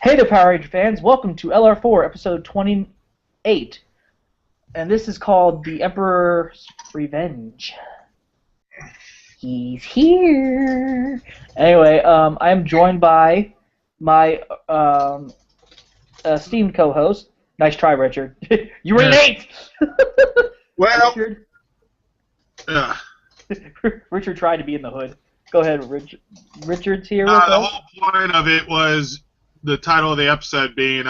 Hey there, Power Ranger fans! Welcome to LR4, episode 28, and this is called The Emperor's Revenge. He's here! Anyway, I'm joined by my esteemed co-host. Nice try, Richard. You were late! Well, Richard? Richard tried to be in the hood. Go ahead, Richard. Richard's here with the us. whole point of it was the title of the episode being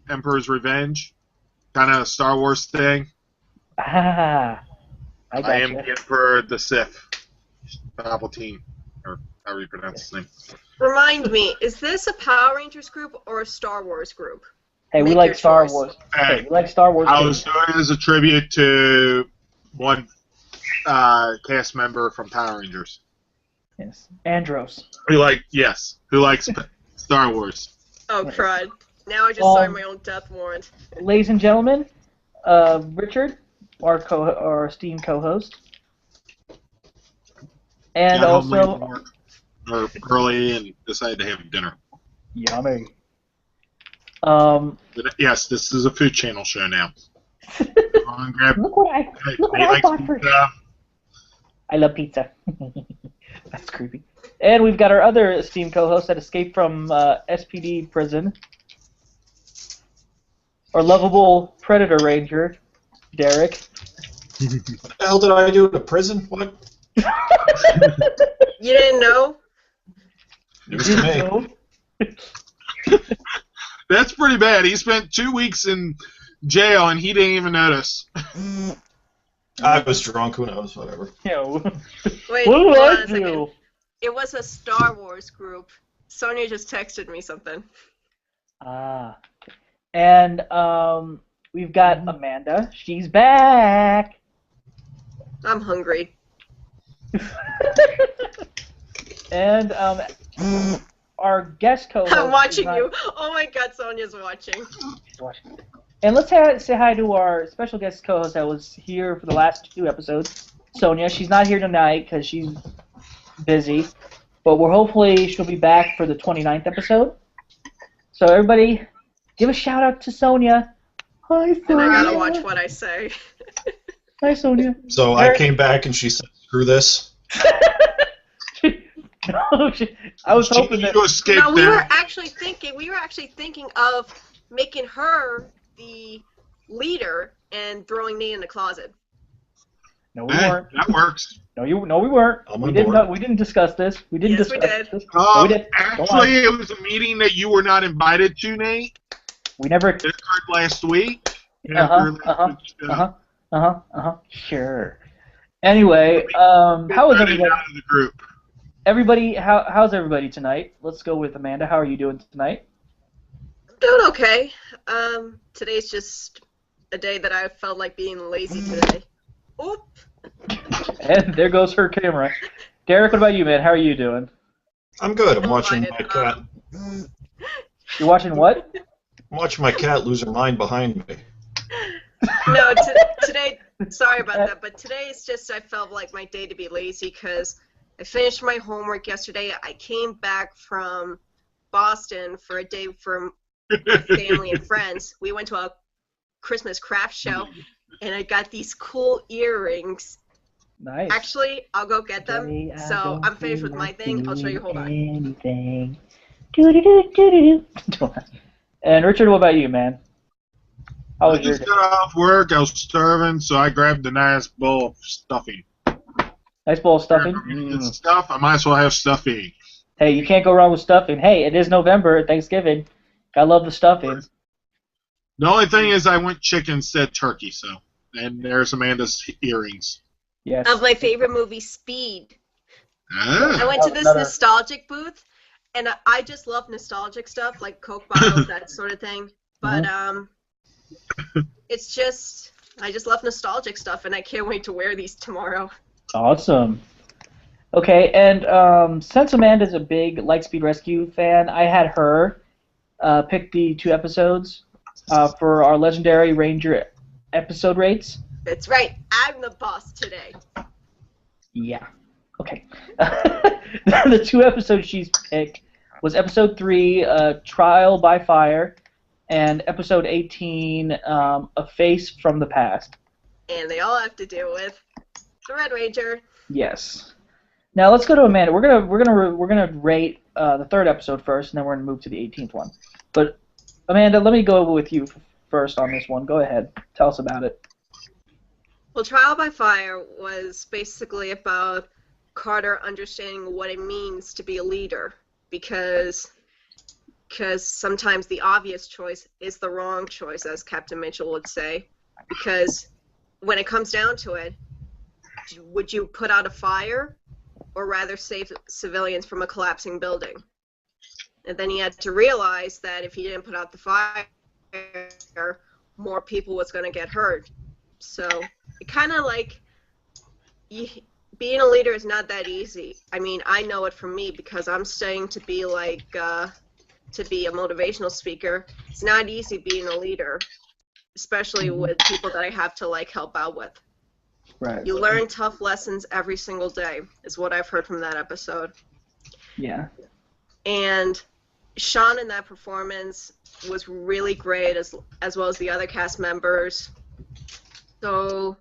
Emperor's Revenge, kind of a Star Wars thing. Ah, I am the Emperor, the Sith, Palpatine, or however you pronounce his name. Remind me, is this a Power Rangers group or a Star Wars group? Hey, we like Star Wars. Hey, we like Star Wars. I was doing it as a tribute to one cast member from Power Rangers. Yes, Andros. Who likes Star Wars. Oh, crud. Now I just signed my own death warrant. Ladies and gentlemen, Richard, our esteemed co-host. And also... Work early and decided to have dinner. Yummy. Yes, this is a Food Channel show now. Look what I bought for you. I love pizza. That's creepy. And we've got our other esteemed co-host that escaped from SPD prison. Our lovable Predator Ranger, Derek. What the hell did I do in a prison? What? You didn't know? News to me. That's pretty bad. He spent 2 weeks in jail and he didn't even notice. I was drunk. Who knows? Whatever. Wait, What hold did on I a second. do? It was a Star Wars group. Sonia just texted me something. Ah. And we've got Amanda. She's back. I'm hungry. And our guest co-host. I'm watching you. Oh my god, Sonia's watching. She's watching. And let's say hi to our special guest co-host that was here for the last 2 episodes, Sonia. She's not here tonight because she's busy, but hopefully she'll be back for the 29th episode. So everybody, give a shout out to Sonia. Hi, Sonia. And I gotta watch what I say. Hi, Sonia. So I came back and she said, "Screw this." No, I was hoping that. You escaped No, we there. were actually thinking of making her the leader and throwing me in the closet. No, we weren't. That works. No, we weren't. I'm We on didn't. board. We didn't discuss this. We didn't Yes, we discuss did. this. No, we did. Actually, it was a meeting that you were not invited to, Nate. We never. It occurred last week. Sure. Anyway, how was everybody? Out of the group. How's everybody tonight? Let's go with Amanda. How are you doing tonight? I'm doing okay. Today's just a day that I felt like being lazy today. Oop. And there goes her camera. Derek, what about you, man? How are you doing? I'm good. I'm watching my cat. You're watching what? I'm watching my cat lose her mind behind me. No, today. Sorry about that, but today it's just I felt like my day to be lazy because I finished my homework yesterday. I came back from Boston for a day from my family and friends. We went to a Christmas craft show, and I got these cool earrings. Nice. Actually, I'll go get them. So I'm finished with my thing. I'll show you. Hold on. Anything. And Richard, what about you, man? How I was your just day? got off work. I was starving, so I grabbed a nice bowl of stuffing. Nice bowl of stuffing. It's stuff. I might as well have stuffing. Hey, you can't go wrong with stuffing. Hey, it is November, Thanksgiving. I love the stuffing. The only thing is, I went chicken instead turkey. So, and there's Amanda's earrings. Yes. Of my favorite movie, Speed. I Ah. went to this nostalgic booth, and I just love nostalgic stuff, like Coke bottles, that sort of thing. But it's just, I just love nostalgic stuff, and I can't wait to wear these tomorrow. Awesome. Okay, and since Amanda's a big Lightspeed Rescue fan, I had her pick the 2 episodes for our Legendary Ranger episode rates. That's right, I'm the boss today. Yeah. Okay. The 2 episodes she's picked was episode 3, Trial by Fire, and episode 18, A Face from the Past. And they all have to do with the Red Ranger. Yes. Now let's go to Amanda. We're gonna rate the 3rd episode first, and then we're gonna move to the 18th one. But Amanda, let me go with you first on this one. Go ahead. Tell us about it. Well, Trial by Fire was basically about Carter understanding what it means to be a leader, because sometimes the obvious choice is the wrong choice, as Captain Mitchell would say. Because when it comes down to it, would you put out a fire or rather save civilians from a collapsing building? And then he had to realize that if he didn't put out the fire, more people was going to get hurt. So it kind of like, being a leader is not that easy. I mean, I know it from me because I'm studying to be like, to be a motivational speaker. It's not easy being a leader, especially with people that I have to like help out with. Right. You learn tough lessons every single day, is what I've heard from that episode. Yeah. And Sean in that performance was really great, as well as the other cast members. So,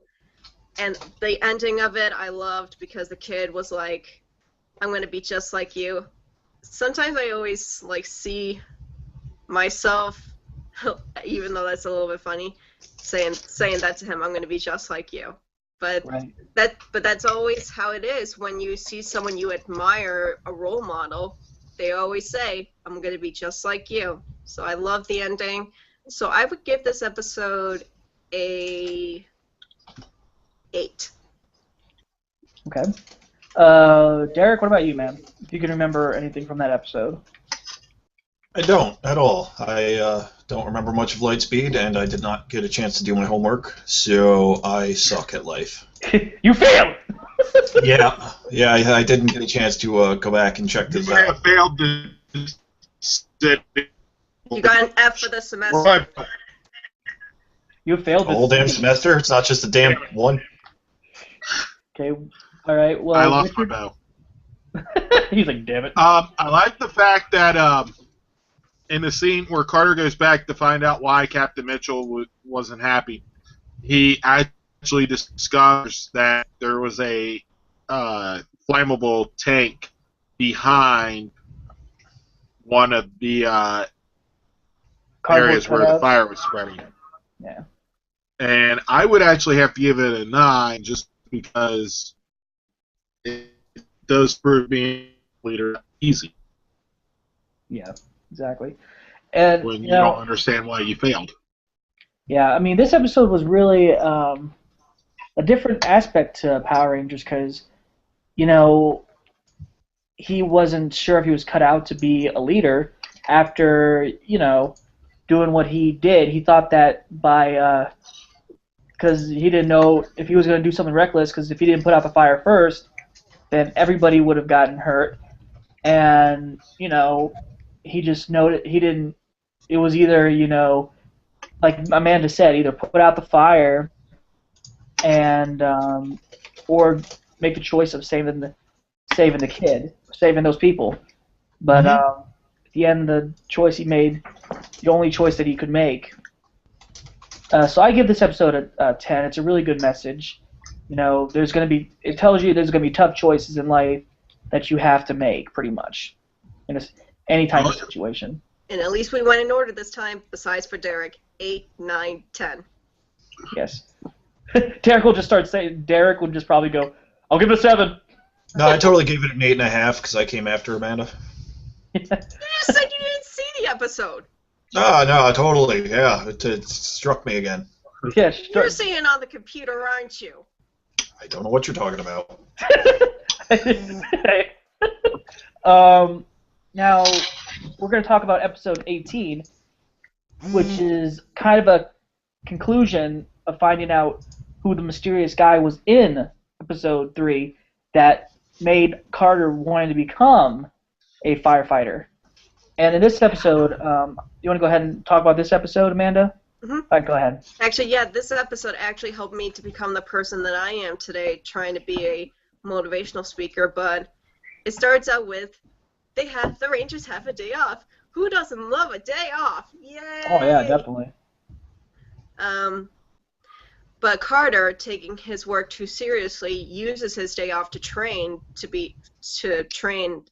and the ending of it I loved because the kid was like, I'm going to be just like you. Sometimes I always like see myself, even though that's a little bit funny, saying that to him, I'm going to be just like you. But Right. that's always how it is when you see someone you admire, a role model. They always say, I'm going to be just like you. So I love the ending. So I would give this episode a 8. Okay. Derek, what about you, man? If you can remember anything from that episode. I don't at all. I don't remember much of Lightspeed, and I did not get a chance to do my homework, so I suck at life. You failed! Yeah, I didn't get a chance to go back and check this I out. have failed to sit. You got an F for the semester. Right. You failed The whole damn semester? It's not just a damn one. Okay. All right. Well, I lost my bow. He's like, damn it. I like the fact that in the scene where Carter goes back to find out why Captain Mitchell wasn't happy, he actually discovers that there was a flammable tank behind one of the Cardboard areas where the cutouts. fire was spreading. Yeah. And I would actually have to give it a 9 just because it does prove being a leader easy Yeah. Exactly. And when you know, don't understand why you failed. yeah, I mean, this episode was really a different aspect to Power Rangers because, he wasn't sure if he was cut out to be a leader after, doing what he did. He thought that by, because he didn't know if he was going to do something reckless, because if he didn't put out the fire first, then everybody would have gotten hurt. And, he just noted, he didn't, it was either, like Amanda said, either put out the fire and or make the choice of saving the kid, saving those people. But at the end, the choice he made, the only choice that he could make. So I give this episode a 10. It's a really good message. There's going to be, it tells you there's going to be tough choices in life that you have to make, pretty much, in any type of situation. And at least we went in order this time, besides for Derek. 8, 9, 10. Yes. Derek will just probably go, I'll give it a 7. No, I totally gave it an 8.5 because I came after Amanda. You just said you didn't see the episode. No, totally. Yeah, it struck me again. Yeah, You're seeing it on the computer, aren't you? I don't know what you're talking about. Now, we're going to talk about episode 18, which is kind of a conclusion of finding out who the mysterious guy was in episode 3 that made Carter wanting to become a firefighter. And in this episode, you want to go ahead and talk about this episode, Amanda? Mm-hmm. All right, go ahead. Actually, yeah, this episode actually helped me to become the person that I am today, trying to be a motivational speaker. But it starts out with the Rangers have a day off. Who doesn't love a day off? Yay! Oh yeah, definitely. But Carter, taking his work too seriously, uses his day off to train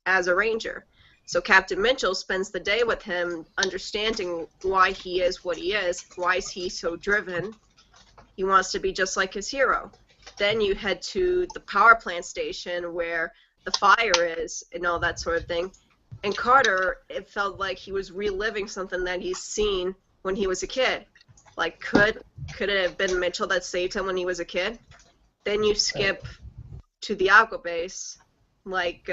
as a Ranger. So Captain Mitchell spends the day with him, understanding why he is what he is, why is he so driven. He wants to be just like his hero. Then you head to the power plant station where the fire is and all that sort of thing. And Carter, it felt like he was reliving something that he's seen when he was a kid. Like, could it have been Mitchell that saved him when he was a kid? Then you skip to the Aqua base, like,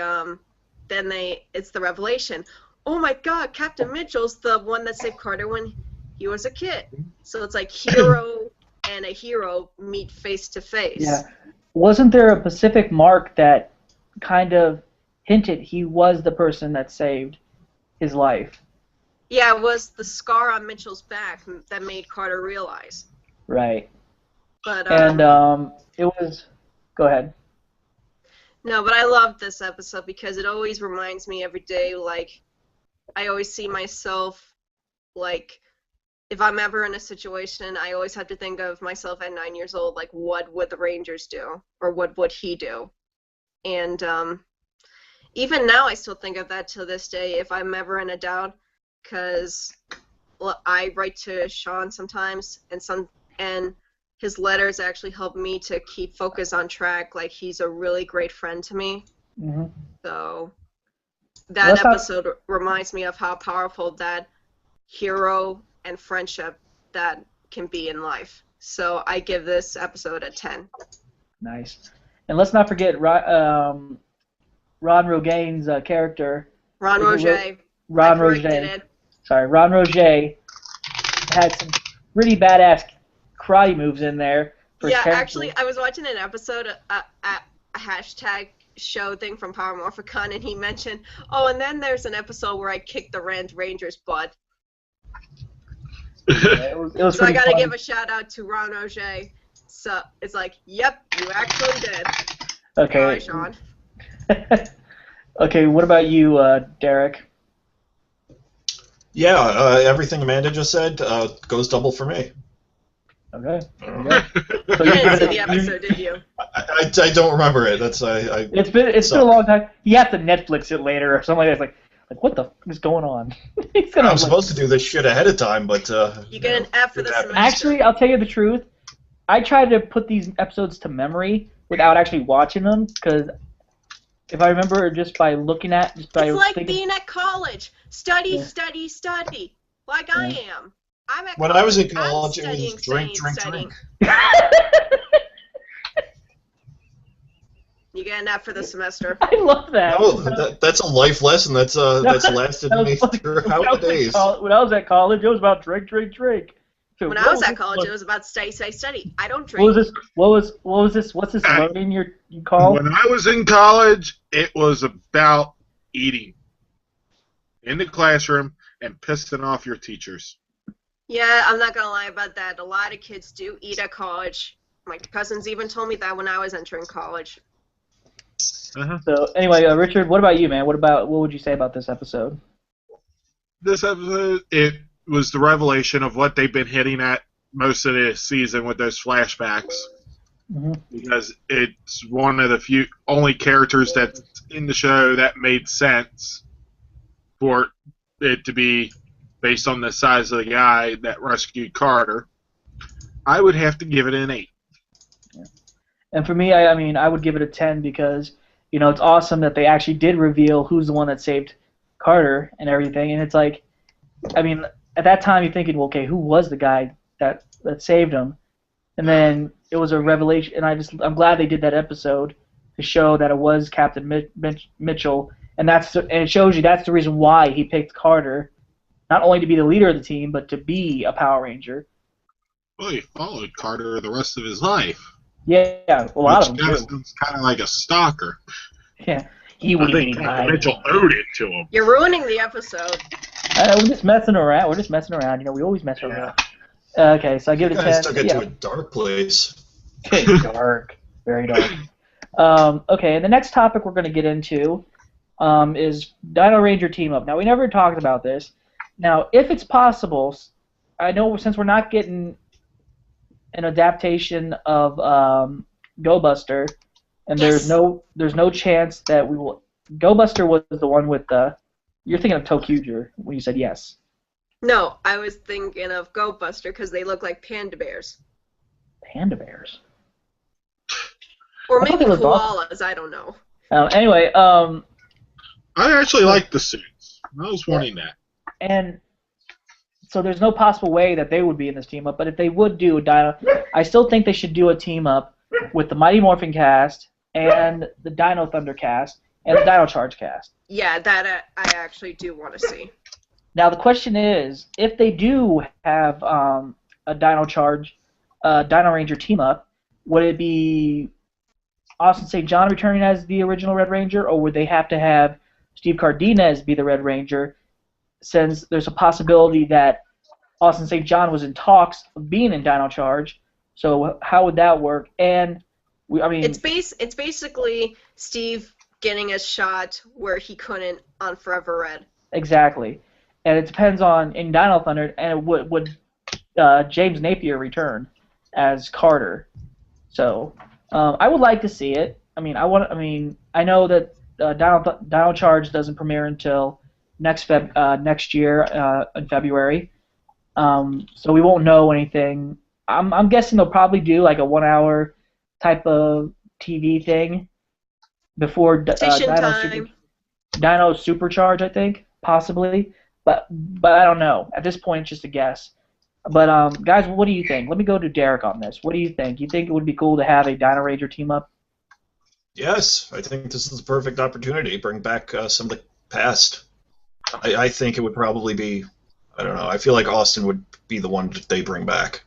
it's the revelation. Oh my God, Captain Mitchell's the one that saved Carter when he was a kid. So it's like hero and a hero meet face to face. Yeah. Wasn't there a Pacific mark that kind of hinted he was the person that saved his life? Yeah, it was the scar on Mitchell's back that made Carter realize. Right. But it was. Go ahead. No, but I love this episode because it always reminds me every day, like, I always see myself, like, if I'm ever in a situation, I always have to think of myself at 9 years old, like, what would the Rangers do? Or what would he do? And even now I still think of that to this day if I'm ever in a doubt, because I write to Sean sometimes, and his letters actually help me to keep focus on track. Like, he's a really great friend to me. Mm-hmm. So that episode reminds me of how powerful that hero and friendship that can be in life. So I give this episode a 10. Nice. And let's not forget Ron Rogain's character. Ron Roget. Ron Roget. Sorry, Ron Roget had some pretty badass karate moves in there. Yeah, actually, I was watching an episode, a hashtag show thing from Power Morphicon, and he mentioned, and then there's an episode where I kicked the Ranger's butt. Yeah, it was so I gotta fun. give a shout out to Ron Roget. So it's like, yep, you actually did. Okay. Sorry, Sean. Okay, what about you, Derek? Yeah, everything Amanda just said goes double for me. Okay. So you didn't see the episode, did you? I don't remember it. It's been a long time. You have to Netflix it later or something like that. It's like what the f is going on? I'm supposed to do this shit ahead of time, but you get an F for the semester. Actually, I'll tell you the truth. I try to put these episodes to memory without actually watching them, because if I remember just by looking at, it's like being at college. Study, study, study. Like I am. I'm at when college. I was in college, it studying, was drink, studying, drink, studying. You get an F for the semester. I love that. No, that's a life lesson that's lasted me throughout the days. When I was at college, it was about drink, drink, drink. So when I was at college, it was about study, study, study. I don't drink. What was this? What's this learning you call? When I was in college, it was about eating in the classroom and pissing off your teachers. Yeah, I'm not gonna lie about that. A lot of kids do eat at college. My cousins even told me that when I was entering college. Uh-huh. So anyway, Richard, what about you, man? What would you say about this episode? This episode, it was the revelation of what they've been hitting at most of the season with those flashbacks. Mm-hmm. Because it's one of the few only characters that's in the show that made sense for it to be based on the size of the guy that rescued Carter. I would have to give it an 8. Yeah. And for me, I mean, I would give it a 10 because, you know, it's awesome that they actually did reveal who's the one that saved Carter and everything. And it's like, I mean, at that time you're thinking, well, okay, who was the guy that saved him? And then it was a revelation, and I'm glad they did that episode to show that it was Captain Mitchell, and it shows you that's the reason why he picked Carter, not only to be the leader of the team, but to be a Power Ranger. Well, he followed Carter the rest of his life. Yeah, a lot of them too. It's kind of like a stalker. Yeah, he would think Mitchell owed it to him. You're ruining the episode. We're just messing around. You know, we always mess around. Okay, so I give it a 10. You guys took it to a dark place. Dark, very dark. Okay, and the next topic we're going to get into is Dino Ranger team up. Now we never talked about this. Now, if it's possible, I know since we're not getting an adaptation of Go Buster, and Yes. there's no chance that we will. Go Buster was the one with the. You're thinking of Tokuger when you said yes. No, I was thinking of Go Buster because they look like panda bears. Panda bears. Or I thought maybe they looked awesome. koalas, I don't know. Anyway, I actually like the suits. I was wanting that. and so there's no possible way that they would be in this team up. But if they would do a Dino, I still think they should do a team up with the Mighty Morphin cast and the Dino Thunder cast and the Dino Charge cast. Yeah, that I actually do want to see. Now the question is, if they do have a Dino Charge, Dino Ranger team up, would it be Austin St. John returning as the original Red Ranger, or would they have to have Steve Cardenas be the Red Ranger, since there's a possibility that Austin St. John was in talks of being in Dino Charge? So how would that work? And I mean, It's basically Steve getting a shot where he couldn't on Forever Red. exactly. And it depends on in Dino Thunder, and would James Napier return as Carter? So I would like to see it. I know that Dino Charge doesn't premiere until next year in February. So we won't know anything. I'm guessing they'll probably do like a 1 hour type of TV thing before Station time. Dino Supercharge, I think, possibly. But I don't know. At this point, it's just a guess. But guys, what do you think? Let me go to Derek on this. What do you think? You think it would be cool to have a Dino Ranger team up? Yes, I think this is the perfect opportunity to bring back some of the past. I think it would probably be, I don't know, I feel like Austin would be the one that they bring back.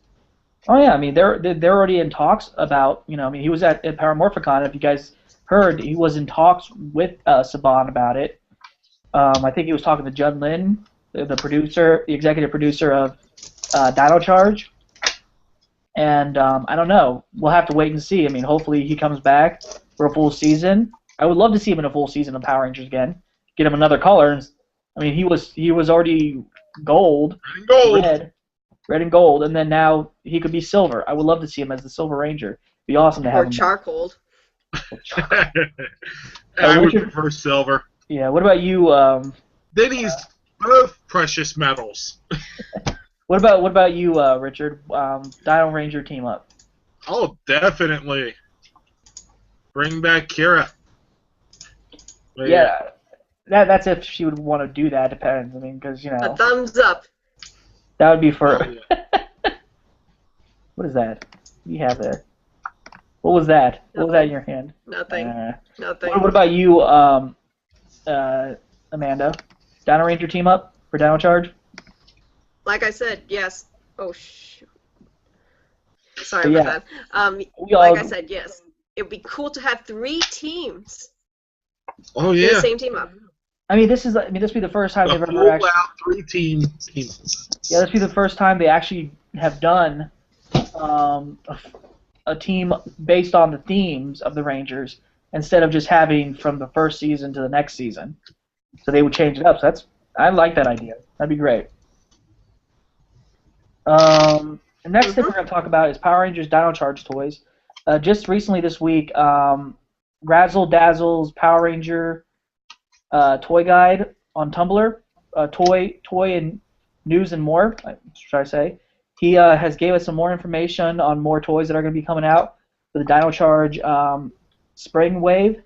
Oh yeah, I mean they're already in talks about, he was at Paramorphicon. If you guys heard, he was in talks with Saban about it. I think he was talking to Judd Lin, the executive producer of Dino Charge. And I don't know. We'll have to wait and see. I mean, hopefully he comes back for a full season. I would love to see him in a full season of Power Rangers again. Get him another color. I mean, he was already gold, red and gold, and then now he could be silver. I would love to see him as the Silver Ranger. It'd be awesome to have Or him. charcoal. I would prefer silver. Yeah. What about you? Then he's both precious metals. What about you, Richard? Dino Ranger team up. Oh, definitely. Bring back Kira. But Yeah. That's if she would want to do that. Depends. I mean, because A thumbs up. that would be for. Oh, yeah. What is that? What do you have there? What was that? What was that in your hand? Nothing. Nothing. What about you, Amanda? Dino Ranger team up for Dino Charge? Like I said, yes. Oh, shoot. Sorry But about that. we all- Like I said, yes. It would be cool to have 3 teams Oh, in yeah. the same team up. I mean, this would be the first time A they've ever full actually. out 3-team team. Yeah, this would be the first time they actually have done a team based on the themes of the Rangers instead of just having from the first season to the next season. So they would change it up. So I like that idea. That'd be great. The next thing we're going to talk about is Power Rangers Dino Charge toys. Just recently this week, Razzle Dazzle's Power Ranger toy guide on Tumblr, toy and news and more, should I say. He has gave us some more information on more toys that are going to be coming out for the Dino Charge Spring Wave.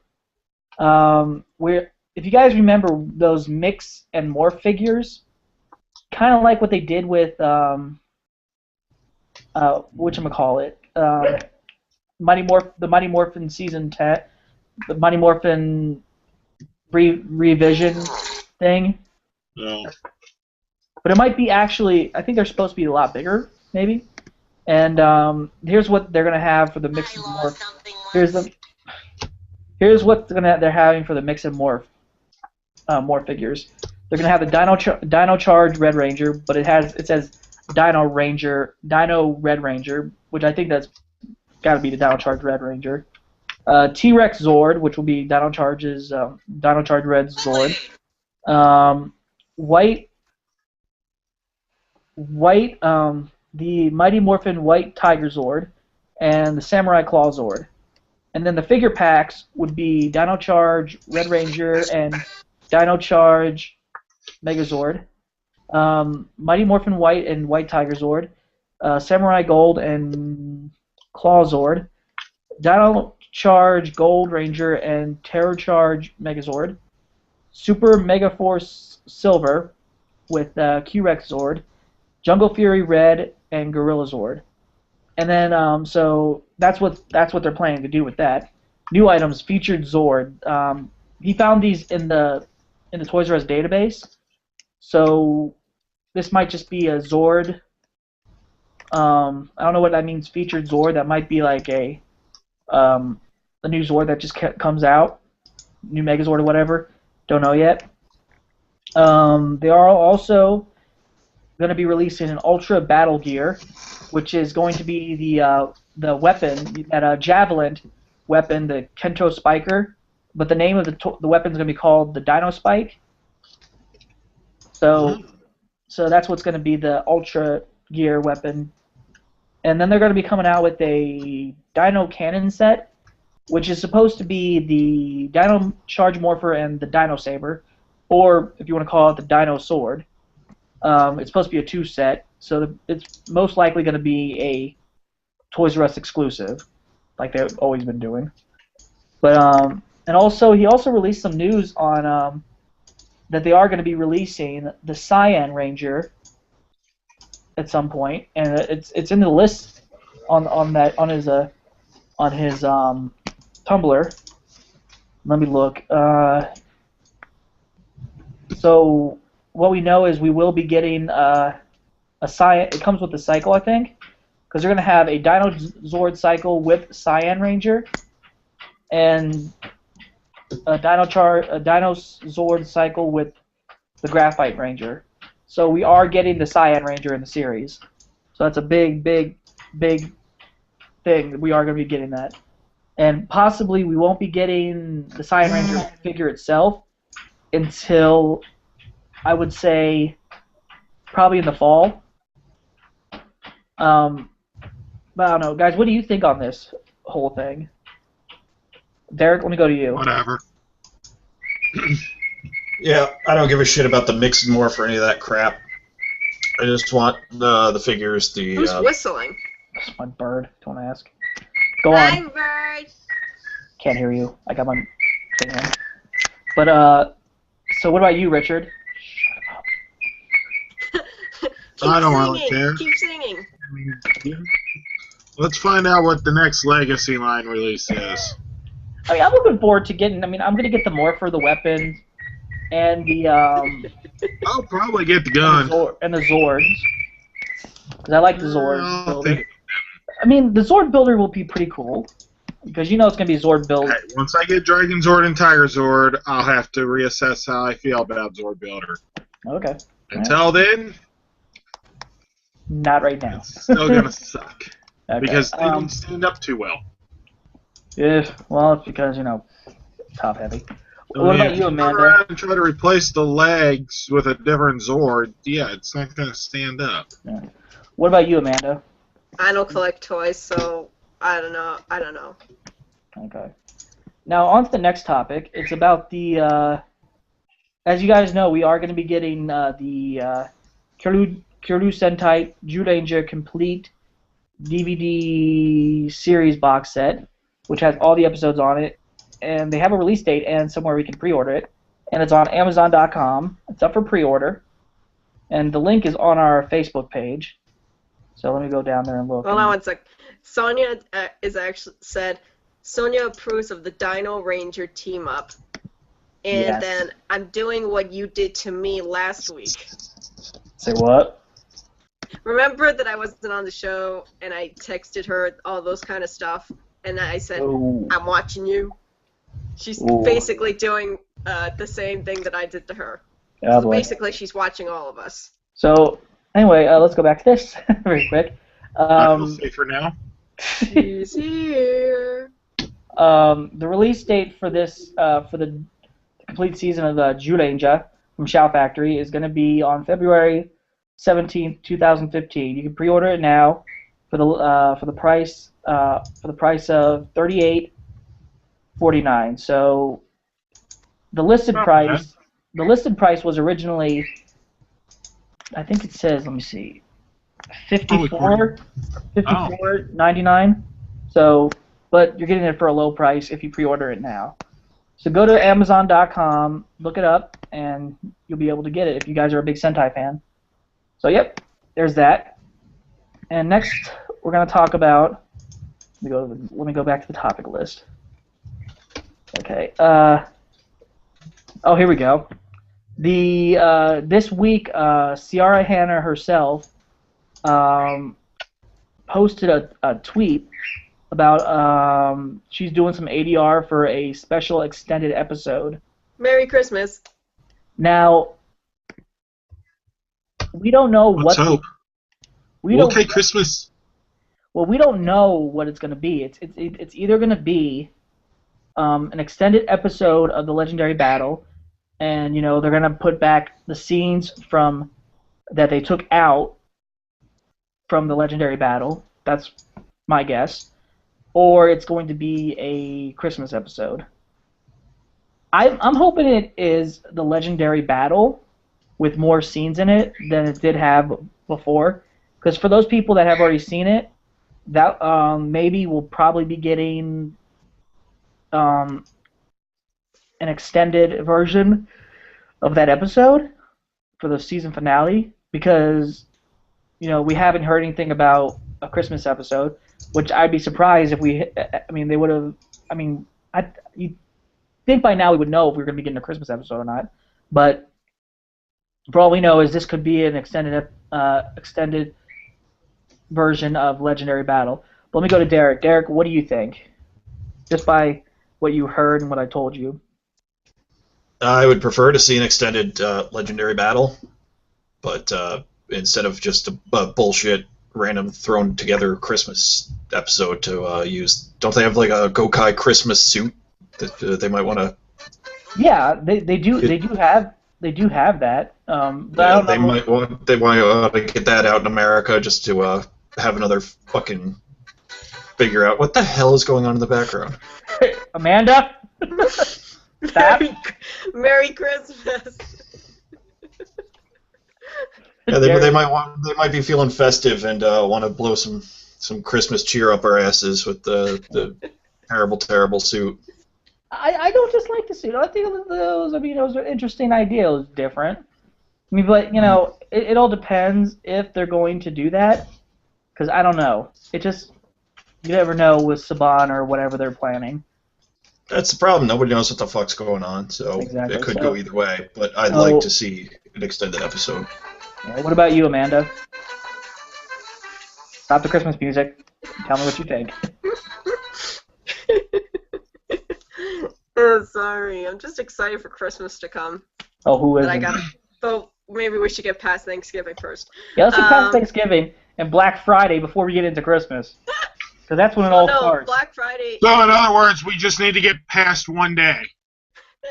If you guys remember those Mix and Morph figures, kind of like what they did with whatchamacallit, the Mighty Morphin Season 10, the Mighty Morphin revision thing. No. But it might be actually, I think they're supposed to be a lot bigger, maybe. And here's what they're gonna have for the Mix and Morph. Here's what they're having for the Mix and Morph figures. They're gonna have the Dino Charge Red Ranger, but it says Dino Red Ranger, which I think that's got to be the Dino Charge Red Ranger. T-Rex Zord, which will be Dino Charge's Dino Charge Red's Zord. The Mighty Morphin White Tiger Zord, and the Samurai Claw Zord. And then the figure packs would be Dino Charge Red Ranger and Dino Charge Megazord, Mighty Morphin White and White Tiger Zord, Samurai Gold and Claw Zord, Dino Charge Gold Ranger and Terror Charge Megazord, Super Mega Force Silver with Q-Rex Zord, Jungle Fury Red and Gorilla Zord. And then so that's what they're planning to do with that. New items featured Zord. He found these in the Toys R Us database. So this might just be a Zord. I don't know what that means. Featured Zord. That might be like a new Zord that just comes out, new Megazord or whatever. Don't know yet. They are also going to be releasing an Ultra Battle Gear, which is going to be the weapon, that Javelin weapon, the Kento Spiker, but the name of the weapon is going to be called the Dino Spike. So that's what's going to be the Ultra Gear weapon. And then they're going to be coming out with a Dino Cannon set, which is supposed to be the Dino Charge Morpher and the Dino Saber, or if you want to call it the Dino Sword. It's supposed to be a 2 set, so it's most likely going to be a Toys R Us exclusive, like they've always been doing. But and also he also released some news on that they are going to be releasing the Cyan Ranger at some point, and it's in the list on his Tumblr. Let me look. So what we know is we will be getting a Cyan. It comes with the cycle, I think, because they're going to have a Dino Zord cycle with Cyan Ranger and a Dino Zord cycle with the Graphite Ranger. So we are getting the Cyan Ranger in the series. So that's a big thing. We are going to be getting that. And possibly we won't be getting the Cyan Ranger figure itself until, I would say, probably in the fall. But I don't know. Guys, what do you think on this whole thing? Derek, let me go to you. Whatever. Yeah, I don't give a shit about the mix and morph or any of that crap. I just want the figures. Who's whistling? That's my bird. Don't ask. Go on. Hi, bird. Can't hear you. I got my thing on. But so what about you, Richard? I don't really care. Keep singing. Let's find out what the next Legacy line release is. I mean, I'm looking forward to getting. I mean, I'm gonna get the Morpher, the weapon, and the I'll probably get the gun. and the Zords. Because I like the Zord I builder. think- I mean, the Zord builder will be pretty cool. Because you know it's gonna be a Zord build. Hey, once I get Dragon Zord and Tiger Zord, I'll have to reassess how I feel about Zord Builder. Okay. Until then, Not right now. it's still gonna suck Okay. because they don't stand up too well. Yeah, well, it's because, top heavy. What I mean, about if you, turn Amanda? around and try to replace the legs with a different Zord, yeah, it's not gonna stand up. Yeah. What about you, Amanda? I don't collect toys, so I don't know. Okay. Now, on to the next topic. It's about the, as you guys know, we are going to be getting the Kyoryu Sentai Zyuranger Complete DVD series box set, which has all the episodes on it, and they have a release date and somewhere we can pre-order it, and it's on Amazon.com. It's up for pre-order, and the link is on our Facebook page. So let me go down there and look. Hold on one sec. Sonia is actually said Sonia approves of the Dino Ranger team up, and Yes. then I'm doing what you did to me last week. Say what? Remember that I wasn't on the show and I texted her all those kind of stuff, and I said, Oh. I'm watching you. She's Ooh. basically doing the same thing that I did to her. Oh, So boy. basically, she's watching all of us. So, anyway, let's go back to this very quick. I feel safer now. She's here. the release date for this for the complete season of the Julanja from Shout Factory is going to be on February 17th, 2015. You can pre-order it now for the price of $38.49. So the listed price was originally, I think it says, let me see, $54.99. So, but you're getting it for a low price if you pre-order it now. So go to Amazon.com, look it up, and you'll be able to get it if you guys are a big Sentai fan. So yep, there's that. And next, we're gonna talk about. Let me go back to the topic list. Okay. Oh, here we go. This week, Ciara Hanna herself posted a tweet about she's doing some ADR for a special extended episode. Merry Christmas. Now, we don't know Let's hope. Okay, Christmas. Well, we don't know what it's going to be. It's either going to be an extended episode of the Legendary Battle, and they're going to put back the scenes from that they took out from the Legendary Battle. That's my guess. Or it's going to be a Christmas episode. I'm hoping it is the Legendary Battle with more scenes in it than it did have before. Because for those people that have already seen it, that maybe we'll probably be getting an extended version of that episode for the season finale. Because we haven't heard anything about a Christmas episode. Which I'd be surprised if they would have. You'd think by now we would know if we were going to be getting a Christmas episode or not. But for all we know is this could be an extended version of Legendary Battle. But let me go to Derek. Derek, what do you think? Just by what you heard and what I told you. I would prefer to see an extended Legendary Battle, but instead of just a bullshit random thrown together Christmas episode to use. Don't they have like a Gokai Christmas suit that they might want to? Yeah, they do have that. But I don't know. They might to get that out in America just to have another fucking figure out what the hell is going on in the background. Amanda, stop. Merry Christmas. Yeah, they might be feeling festive and want to blow some Christmas cheer up our asses with the terrible suit. I don't dislike the suit. I think those are interesting ideas, different. But it all depends if they're going to do that, because I don't know. You never know with Saban or whatever they're planning. That's the problem. Nobody knows what the fuck's going on, so exactly. It could go either way. But I'd like to see an extended episode. Yeah, what about you, Amanda? Stop the Christmas music. Tell me what you think. Oh, sorry. I'm just excited for Christmas to come. Oh, who isn't? But maybe we should get past Thanksgiving first. Yeah, let's get past Thanksgiving and Black Friday before we get into Christmas. Because that's when it all starts. Black Friday. So, in other words, we just need to get past one day.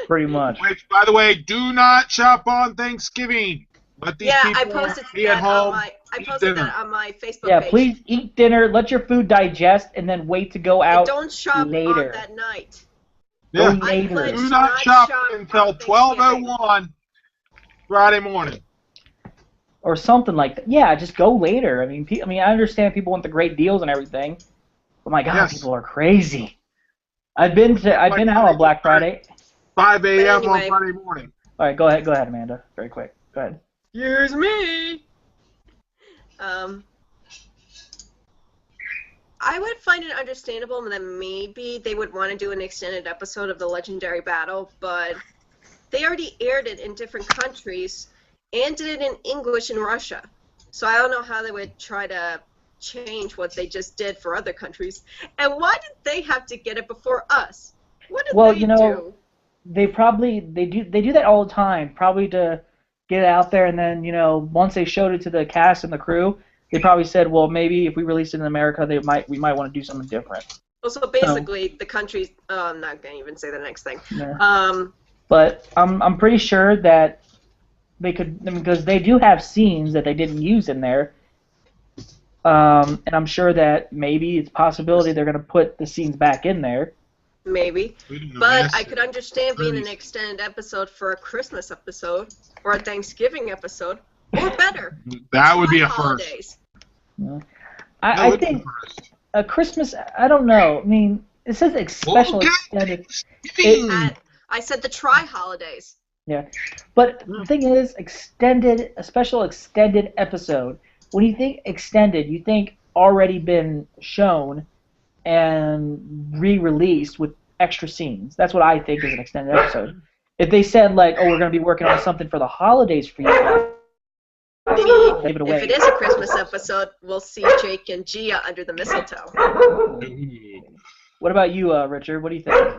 Pretty much. Which, by the way, do not shop on Thanksgiving. Let these people I posted be at home. I posted that on my Facebook page. Yeah, please eat dinner, let your food digest, and then wait to go out don't shop later. On that night. Yeah. Later. Do not shop until 12:01 Friday morning. Or something like that. Yeah, just go later. I I understand people want the great deals and everything, but my God, Yes. people are crazy. I've been out on Black Friday. 5 a.m. Anyway. on Friday morning. All right, go ahead, Amanda. Very quick. Go ahead. Here's me. I would find it understandable that maybe they would want to do an extended episode of the Legendary Battle, but they already aired it in different countries and did it in English in Russia. So I don't know how they would try to change what they just did for other countries. And why did they have to get it before us? What did they do? They do that all the time, probably to get it out there, and then once they showed it to the cast and the crew, they probably said, well, maybe if we release it in America, we might want to do something different. Well, so basically, the country's. I'm not going to even say the next thing. Yeah. But I'm pretty sure that they could, because they do have scenes that they didn't use in there. And I'm sure that maybe it's a possibility they're going to put the scenes back in there. Maybe. But I could understand being an extended episode for a Christmas episode or a Thanksgiving episode, or better. That would be a holidays. first. Yeah. I think a Christmas, I don't know. I mean, it says special extended. I said the tri-holidays. Yeah. But the thing is, a special extended episode. When you think extended, you think already been shown and re-released with extra scenes. That's what I think is an extended episode. If they said, like, oh, we're going to be working on something for the holidays for you, maybe if it is a Christmas episode, we'll see Jake and Gia under the mistletoe. What about you, Richard? What do you think?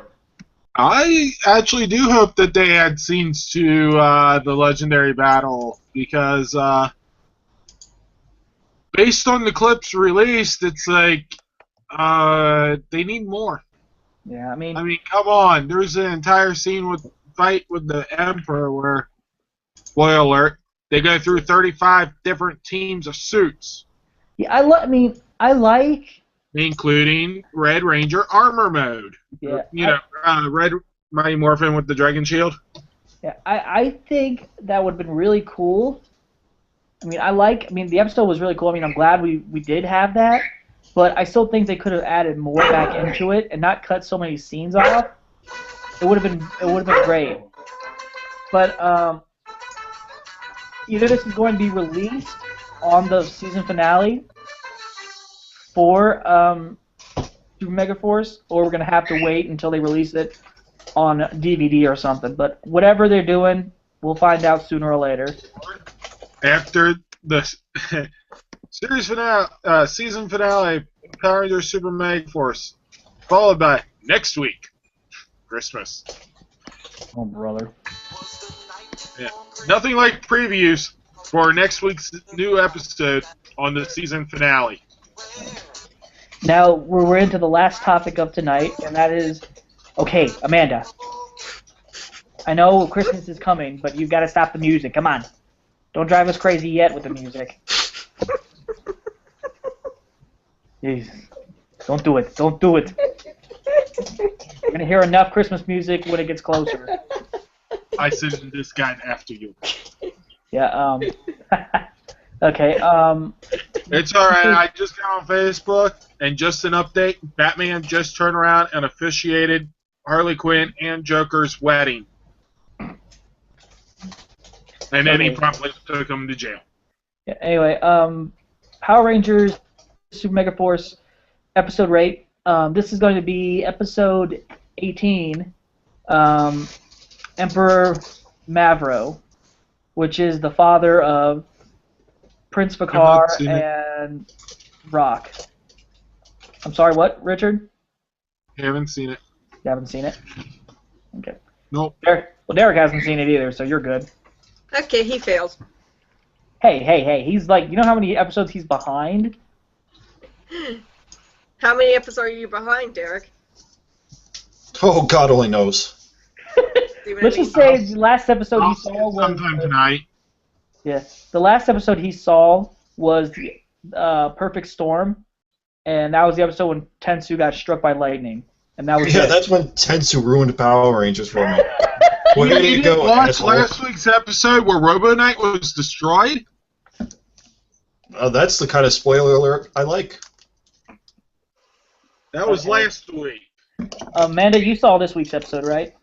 I actually do hope that they add scenes to the Legendary Battle, because based on the clips released, it's like they need more. Yeah, I mean, come on. There's an entire scene with fight with the Emperor where, spoiler alert, they go through 35 different teams of suits. Yeah, I like, including Red Ranger armor mode. Yeah, Red Mighty Morphin with the Dragon Shield. Yeah, I think that would have been really cool. The episode was really cool. I'm glad we did have that, but I still think they could have added more back into it and not cut so many scenes off. It would have been great. But either this is going to be released on the season finale for Super Megaforce, or we're going to have to wait until they release it on DVD or something. But whatever they're doing, we'll find out sooner or later. After the series finale, season finale, Power Rangers Super Megaforce, followed by next week, Christmas. Oh, brother. Yeah. Nothing like previews for next week's new episode on the season finale. Now we're into the last topic of tonight, and that is, okay, Amanda. I know Christmas is coming, but you've got to stop the music. Come on. Don't drive us crazy yet with the music. Jeez. Don't do it. Don't do it. You're going to hear enough Christmas music when it gets closer. I sent this guide after you. Yeah, okay, It's alright, I just got on Facebook, and just an update, Batman just turned around and officiated Harley Quinn and Joker's wedding. And then he promptly took him to jail. Yeah, anyway, Power Rangers Super Megaforce episode 8. This is going to be episode 18, Emperor Mavro, which is the father of Prince Vakar and Rock. I'm sorry, what, Richard? Haven't seen it. You haven't seen it? Okay. Nope. Derek hasn't seen it either, so you're good. Okay, he failed. Hey, he's like, you know how many episodes he's behind? How many episodes are you behind, Derek? Oh, God only knows. Let's just say the last episode he saw was... Sometime tonight. Yeah, the last episode he saw was the Perfect Storm, and that was the episode when Tensu got struck by lightning. And that was that's when Tensu ruined Power Rangers for me. You didn't watch last week's episode where Robo Knight was destroyed? That's the kind of spoiler alert I like. That was last week. Amanda, you saw this week's episode, right?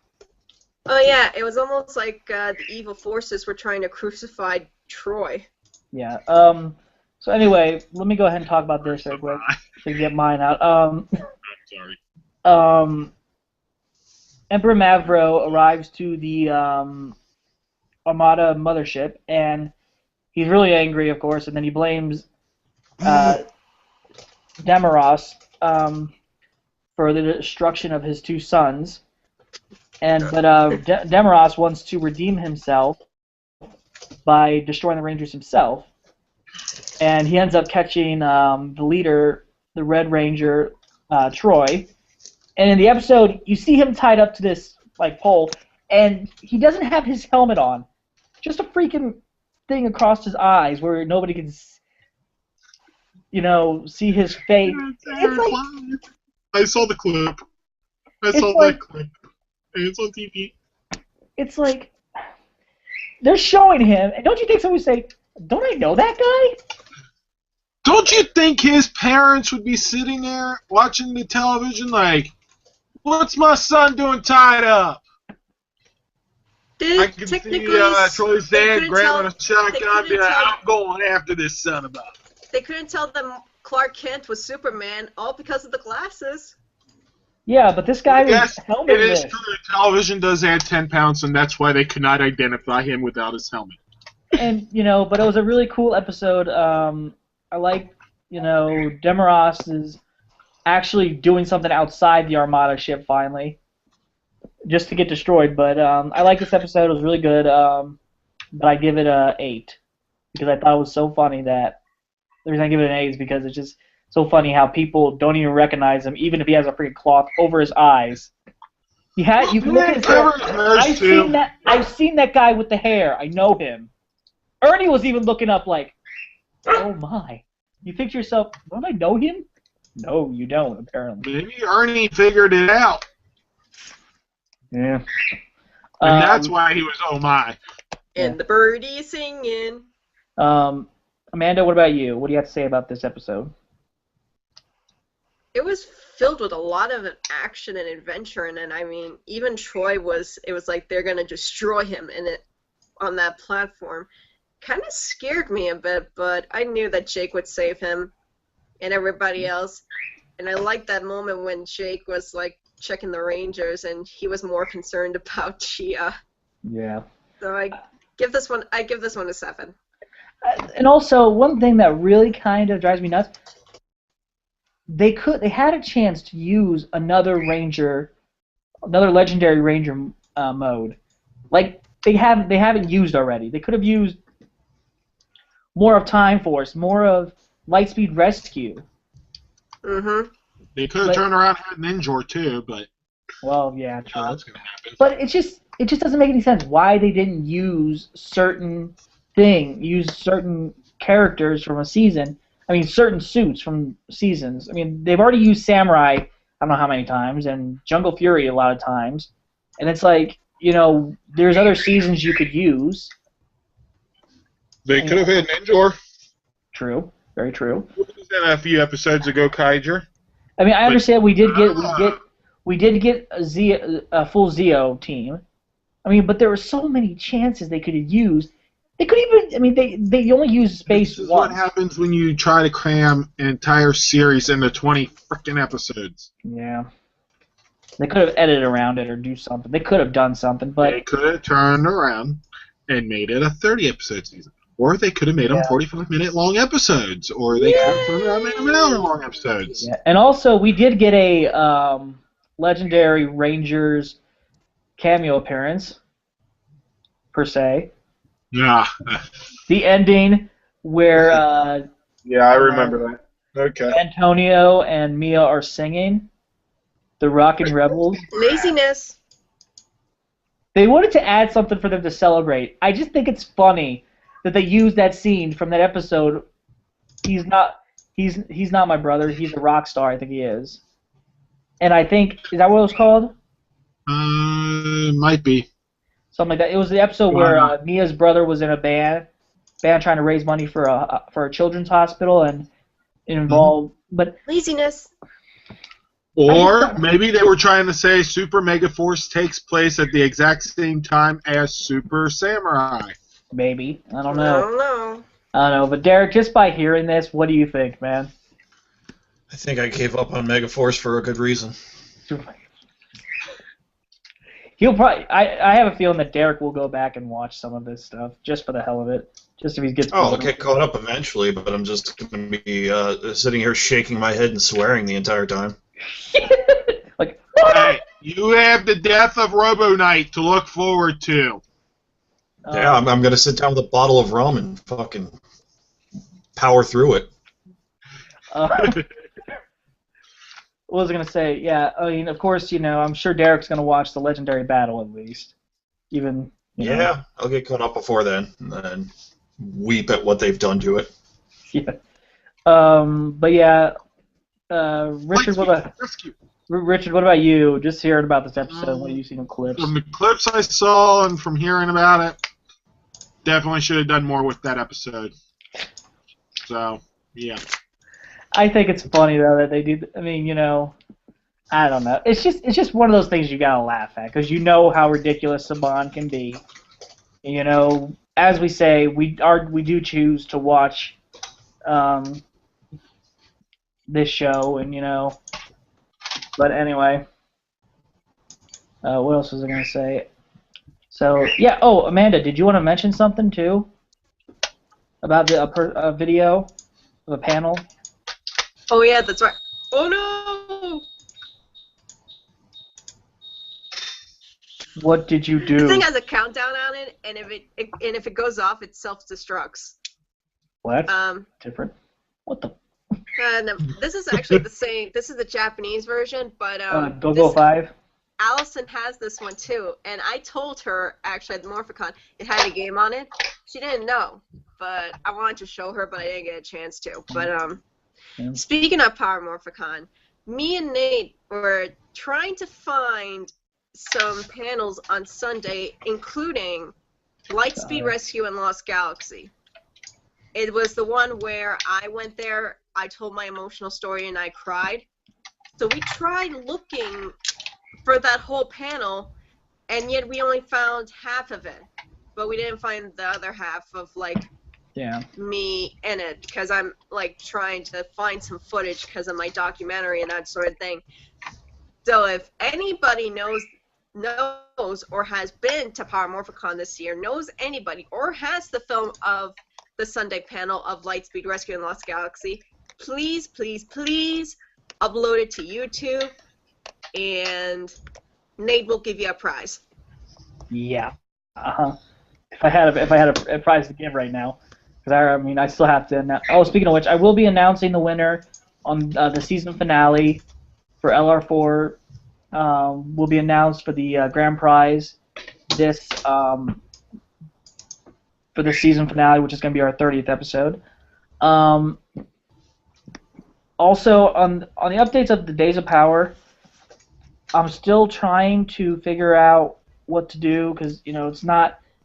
Oh yeah, it was almost like the evil forces were trying to crucify Troy. Yeah. So anyway, let me go ahead and talk about this real quick to get mine out. I'm sorry. Emperor Mavro arrives to the Armada mothership, and he's really angry, of course, and then he blames Demaros for the destruction of his two sons. But Demaros wants to redeem himself by destroying the Rangers himself, and he ends up catching the leader, the Red Ranger, Troy. And in the episode, you see him tied up to this like pole, and he doesn't have his helmet on. Just a freaking thing across his eyes where nobody can, see his face. It's like, I saw the clip. That clip. And it's on TV. It's like they're showing him, and don't you think somebody would say, "Don't I know that guy?" Don't you think his parents would be sitting there watching the television like, "What's my son doing tied up?" I can see Troy's dad grabbing a shotgun and be like, "I'm going after this son of a..." They couldn't tell them Clark Kent was Superman, all because of the glasses. Yeah, but this guy was helmetless. It is true. Television does add 10 pounds, and that's why they could not identify him without his helmet. And, but it was a really cool episode. I like, Demaros is actually doing something outside the Armada ship finally, just to get destroyed. But I like this episode. It was really good. But I give it a 8 because I thought it was so funny that the reason I give it an 8 is because it's just so funny how people don't even recognize him, even if he has a freaking cloth over his eyes. You can look at his hair. I've seen that guy with the hair. I know him. Ernie was even looking up like, oh my. You think to yourself, don't I know him? No, you don't, apparently. Maybe Ernie figured it out. Yeah. And that's why he was oh my. And the birdie singing. Amanda, what about you? What do you have to say about this episode? It was filled with a lot of action and adventure, and I mean, even Troy it was like they're going to destroy him on that platform. Kind of scared me a bit, but I knew that Jake would save him and everybody else. And I liked that moment when Jake was like checking the Rangers and he was more concerned about Chia. Yeah. So I give this one a 7. And also, one thing that really kind of drives me nuts, they had a chance to use another legendary Ranger mode. Like they haven't used already. They could have used more of Time Force, more of Lightspeed Rescue. Mm-hmm. They could have turned around and had Ninjor too, but. Well, yeah, true. That's gonna happen. But it just doesn't make any sense why they didn't use certain characters from a season. I mean, certain suits from seasons. I mean, they've already used Samurai, I don't know how many times, and Jungle Fury a lot of times. And it's like, there's other seasons you could use. They could have had Ninjor. True. Very true. A few episodes ago, Kaiser. I mean, I understand we did get a full Zeo team. I mean, but there were so many chances they could have used. They could even. I mean, they only use space once. This is once. what happens when you try to cram an entire series into 20 freaking episodes. Yeah. They could have edited around it or do something. They could have done something, but they could have turned around and made it a 30-episode season. Or they could have made them 45-minute long episodes. Or they could have turned around and made them an hour-long episodes. Yeah. And also, we did get a Legendary Rangers cameo appearance, per se. Yeah. The ending where yeah, I remember that. Okay. Antonio and Mia are singing the Rockin' Rebels. Laziness. They wanted to add something for them to celebrate. I just think it's funny that they used that scene from that episode. He's not my brother. He's a rock star. I think he is. And I think, is that what it was called? Might be. Something like that. It was the episode where Mia's brother was in a band trying to raise money for a children's hospital, and it involved. But laziness. Or maybe they were trying to say Super Mega Force takes place at the exact same time as Super Samurai. Maybe. I don't know. But Derek, just by hearing this, what do you think, man? I think I gave up on Mega Force for a good reason. He'll probably. I have a feeling that Derek will go back and watch some of this stuff just for the hell of it, just if he gets. Oh, I'll get caught up eventually, but I'm just going to be sitting here shaking my head and swearing the entire time. Like. Hey, you have the death of Robo Knight to look forward to. Yeah, I'm going to sit down with a bottle of rum and fucking power through it. what was I gonna say? Yeah, I mean, of course, I'm sure Derek's gonna watch the Legendary Battle at least. Even, Yeah, I'll get caught up before then, and then weep at what they've done to it. Yeah. But yeah, Richard, Richard, what about you? Just hearing about this episode, what have you seen in clips? From the clips I saw and from hearing about it, definitely should have done more with that episode. So, yeah. I think it's funny though that they do. I mean, I don't know. It's just one of those things you gotta laugh at because you know how ridiculous Saban can be. As we say, we do choose to watch this show, and But anyway, what else was I gonna say? So yeah. Oh, Amanda, did you want to mention something too about a video of a panel? Oh yeah, that's right. Oh no! What did you do? The thing has a countdown on it, and if it goes off, it self-destructs. What? Different. What the? No, this is actually the same. This is the Japanese version, but Go 5. Allison has this one too, and I told her actually at the Morphicon it had a game on it. She didn't know, but I wanted to show her, but I didn't get a chance to. But speaking of Power Morphicon, me and Nate were trying to find some panels on Sunday, including Lightspeed Rescue and Lost Galaxy. It was the one where I went there, I told my emotional story, and I cried. So we tried looking for that whole panel, and yet we only found half of it. But we didn't find the other half of, me in it, because I'm, trying to find some footage because of my documentary and that sort of thing. So if anybody knows or has been to Power Morphicon this year, knows anybody, or has the film of the Sunday panel of Lightspeed Rescue and Lost Galaxy, please, please, please upload it to YouTube, and Nate will give you a prize. Yeah. If I had a prize to give right now, because I still have to. Speaking of which, I will be announcing the winner on the season finale for LR4. Will be announced for the grand prize for the season finale, which is going to be our 30th episode. Also, on the updates of the Days of Power, I'm still trying to figure out what to do because it's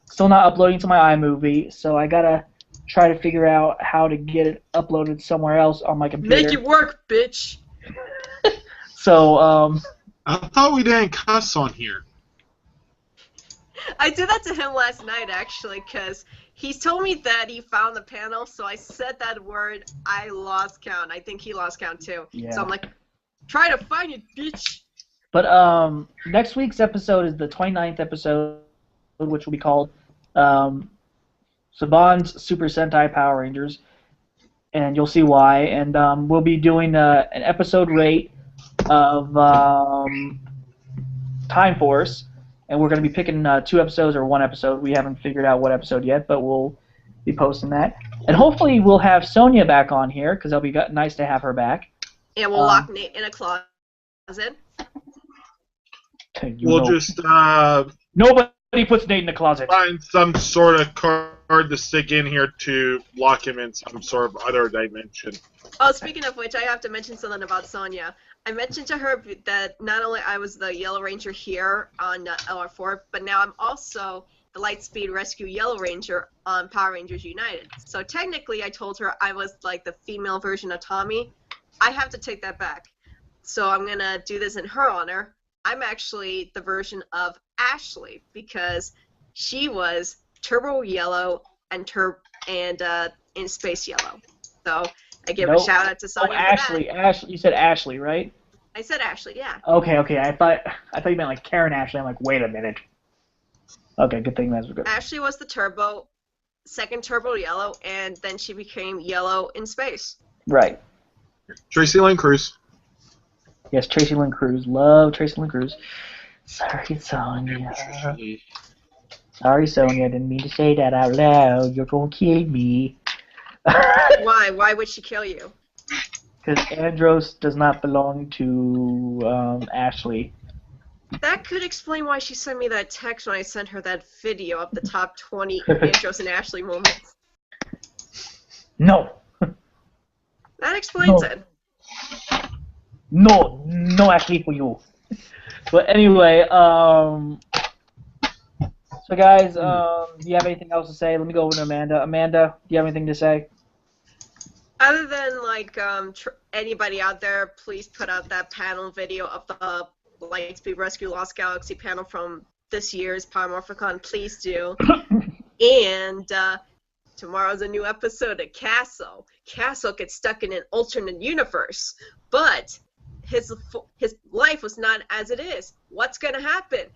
still not uploading to my iMovie, so I gotta try to figure out how to get it uploaded somewhere else on my computer. Make it work, bitch. So I thought we didn't cuss on here. I did that to him last night, actually, because he told me that he found the panel, so I said that word. I lost count. I think he lost count, too. Yeah. So I'm like, try to find it, bitch. But next week's episode is the 29th episode, which will be called Saban's Super Sentai Power Rangers, and you'll see why. And we'll be doing an episode rate of Time Force, and we're going to be picking 2 episodes or 1 episode. We haven't figured out what episode yet, but we'll be posting that. And hopefully we'll have Sonia back on here, because it'll be nice to have her back. And we'll lock Nate in a closet. Nobody puts Nate in the closet. Find some sort of card to stick in here to lock him in some sort of other dimension. Oh, speaking of which, I have to mention something about Sonia. I mentioned to her that not only I was the Yellow Ranger here on LR4, but now I'm also the Lightspeed Rescue Yellow Ranger on Power Rangers United. So technically, I told her I was like the female version of Tommy. I have to take that back. So I'm going to do this in her honor. I'm actually the version of Ashley because she was Turbo Yellow and in Space Yellow. So I give a shout out to Sonia. Ashley. You said Ashley, right? I said Ashley, yeah. Okay. I thought you meant like Karen Ashley. I'm like, wait a minute. Okay, good thing that's good. Ashley was the Turbo, second Turbo Yellow, and then she became Yellow in Space. Right. Tracy Lynn Cruz. Yes, Tracy Lynn Cruz. Love Tracy Lynn Cruz. Sorry, Sonia. Sorry, Sonia. I didn't mean to say that out loud. You're going to kill me. Why? Why would she kill you? Because Andros does not belong to Ashley. That could explain why she sent me that text when I sent her that video of the top 20 Andros and Ashley moments. No. That explains No. it. No Ashley for you. But anyway, so guys, do you have anything else to say? Let me go over to Amanda. Amanda, do you have anything to say? Other than, like, anybody out there, please put out that panel video of the Lightspeed Rescue Lost Galaxy panel from this year's Polymorphicon. Please do. And tomorrow's a new episode of Castle. Castle gets stuck in an alternate universe, but his life was not as it is. What's going to happen?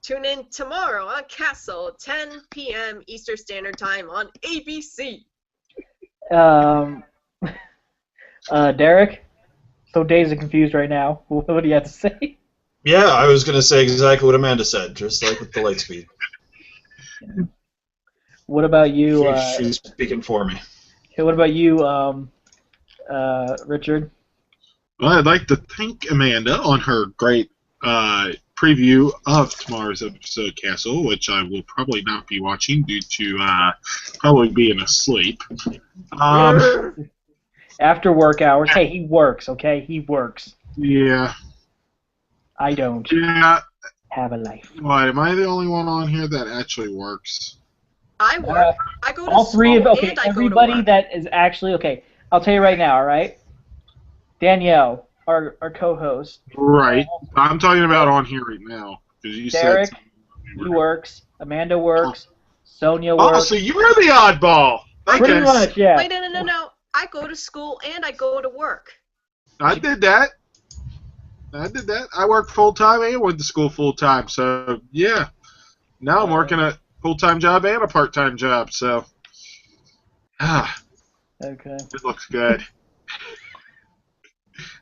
Tune in tomorrow on Castle, 10 p.m. Eastern Standard Time on ABC. Derek? So dazed and confused right now. What do you have to say? Yeah, I was going to say exactly what Amanda said, just like with the Lightspeed. What about you? She's speaking for me. Okay, what about you, Richard? Well, I'd like to thank Amanda on her great preview of tomorrow's episode of Castle, which I will probably not be watching due to probably being asleep. After work hours. Hey, he works, okay? He works. Yeah. I don't Yeah. have a life. What, am I the only one on here that actually works? I work. I go to All three of school okay, and I go to everybody work. that is actually okay. I'll tell you right now, all right? Danielle, our co-host. Right. I'm talking about on here right now. Because you Derek, said he works. Amanda works. Sonia Oh, works. so you're the oddball. Pretty Okay. much, yeah. Wait, no. I go to school and I go to work. I did that. I worked full time and went to school full time. So yeah, now I'm working a full time job and a part time job. So Okay. it looks good.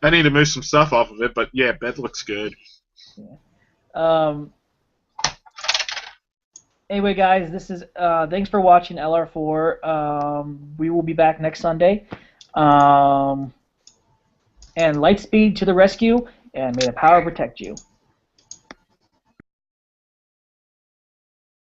I need to move some stuff off of it, but yeah, bed looks good. Anyway, guys, this is thanks for watching LR4. We will be back next Sunday. And Lightspeed to the rescue, and may the power protect you.